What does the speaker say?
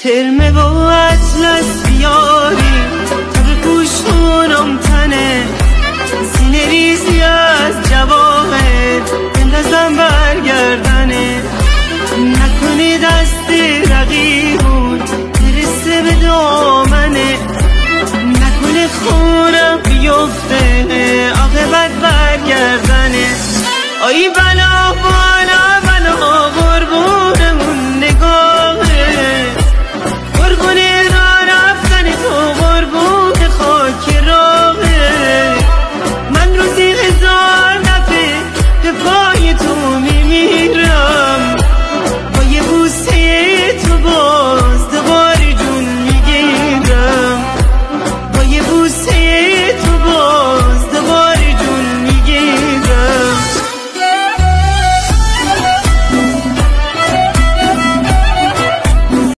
ترمه و اطلس بیاری تا به پوشونم تنه، سینه ریزی از جواهر بندازم برگردنه، نکنه دست رقیبون برسه به دامنه، نکنه خونم بیفته عاقبت برگردنه. آی